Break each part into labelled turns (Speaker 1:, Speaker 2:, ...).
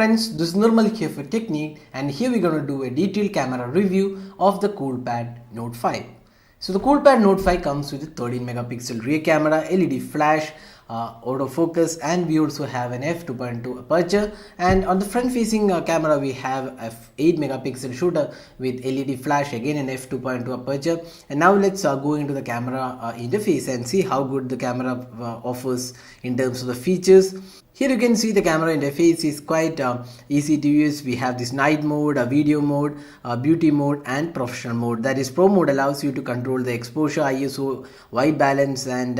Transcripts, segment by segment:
Speaker 1: friends, this is Nirmal here for Technique, and here we're going to do a detailed camera review of the Coolpad Note 5. So the Coolpad Note 5 comes with a 13 megapixel rear camera, LED flash, autofocus, and we also have an f2.2 aperture. And on the front facing camera we have a 8 megapixel shooter with LED flash, again an f2.2 aperture. And now let's go into the camera interface and see how good the camera offers in terms of the features. Here you can see the camera interface is quite easy to use. We have this night mode, video mode, beauty mode, and professional mode. That is, pro mode allows you to control the exposure, ISO, white balance, and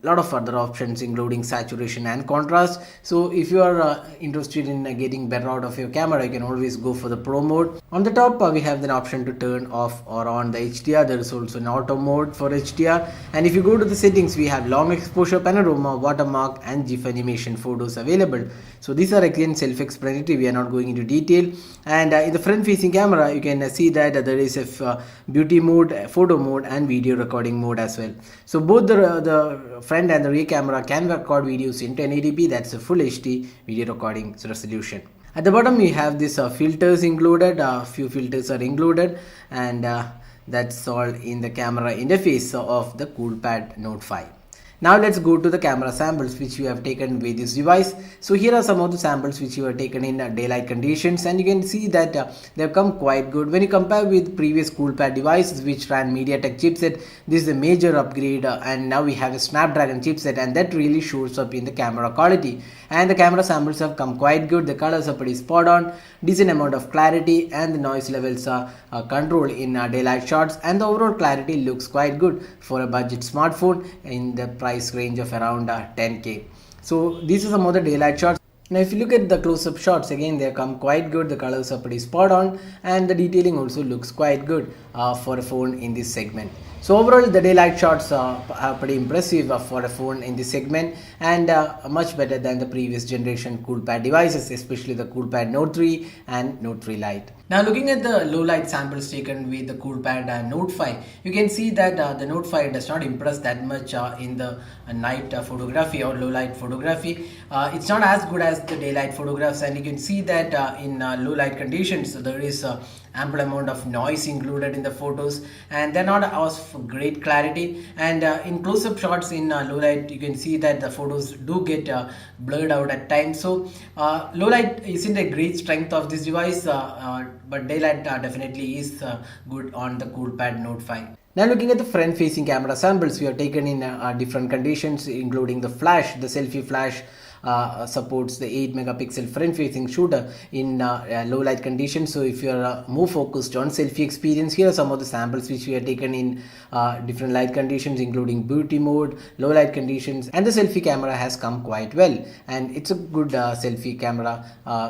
Speaker 1: lot of other options including saturation and contrast. So if you are interested in getting better out of your camera, you can always go for the pro mode. On the top we have an option to turn off or on the HDR. There is also an auto mode for HDR, and if you go to the settings, we have long exposure, panorama, watermark, and GIF animation photos available. So these are again self-explanatory, we are not going into detail. And in the front facing camera you can see that there is a beauty mode, photo mode, and video recording mode as well. So both the front and the rear camera can record videos in 1080p. That's a full HD video recording resolution. At the bottom we have this filters included. Few filters are included, and that's all in the camera interface of the Coolpad Note 5. Now let's go to the camera samples which we have taken with this device. So here are some of the samples which we have taken in daylight conditions, and you can see that they have come quite good. When you compare with previous Coolpad devices which ran MediaTek chipset, this is a major upgrade, and now we have a Snapdragon chipset, and that really shows up in the camera quality. And the camera samples have come quite good. The colors are pretty spot on, decent amount of clarity, and the noise levels are controlled in daylight shots, and the overall clarity looks quite good for a budget smartphone in the price range of around 10k. So these are some of the daylight shots. Now if you look at the close-up shots, again they come quite good. The colors are pretty spot on, and the detailing also looks quite good for a phone in this segment. So overall the daylight shots are pretty impressive for a phone in this segment, and much better than the previous generation Coolpad devices, especially the Coolpad Note 3 and Note 3 Lite. Now looking at the low light samples taken with the Coolpad Note 5, you can see that the Note 5 does not impress that much in the night photography or low light photography. It's not as good as the daylight photographs, and you can see that in low light conditions there is ample amount of noise included in the photos, and they're not of great clarity. And in close-up shots in low light, you can see that the photos do get blurred out at times. So low light isn't a great strength of this device, but daylight definitely is good on the Coolpad Note 5. Now looking at the front facing camera samples, we have taken in different conditions, including the flash. The selfie flash supports the 8 megapixel front facing shooter in low light conditions. So if you are more focused on selfie experience, here are some of the samples which we have taken in different light conditions, including beauty mode, low light conditions, and the selfie camera has come quite well, and it's a good selfie camera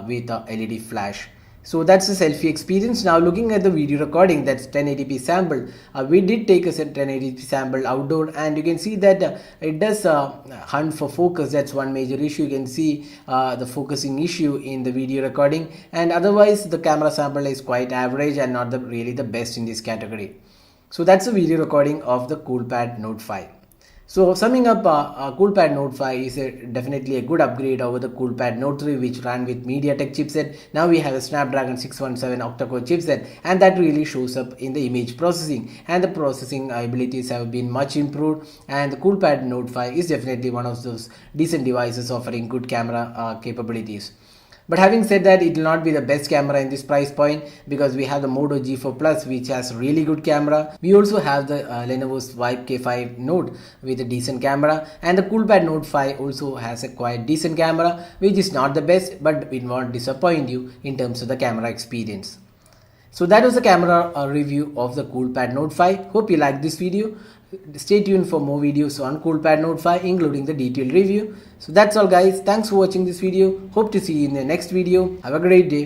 Speaker 1: with LED flash. So that's the selfie experience. Now looking at the video recording, that's 1080p sample. We did take a 1080p sample outdoor, and you can see that it does hunt for focus. That's one major issue. You can see the focusing issue in the video recording, and otherwise the camera sample is quite average and not really the best in this category. So that's the video recording of the Coolpad Note 5. So summing up, Coolpad Note 5 is definitely a good upgrade over the Coolpad Note 3 which ran with MediaTek chipset. Now we have a Snapdragon 617 octa-core chipset, and that really shows up in the image processing, and the processing abilities have been much improved, and the Coolpad Note 5 is definitely one of those decent devices offering good camera capabilities. But having said that, it will not be the best camera in this price point, because we have the Moto G4 Plus which has really good camera. We also have the Lenovo's Vibe K5 Note with a decent camera, and the Coolpad Note 5 also has a quite decent camera which is not the best, but it won't disappoint you in terms of the camera experience. So that was the camera review of the Coolpad Note 5. Hope you liked this video. Stay tuned for more videos on Coolpad Note 5 including the detailed review. So that's all guys. Thanks for watching this video. Hope to see you in the next video. Have a great day.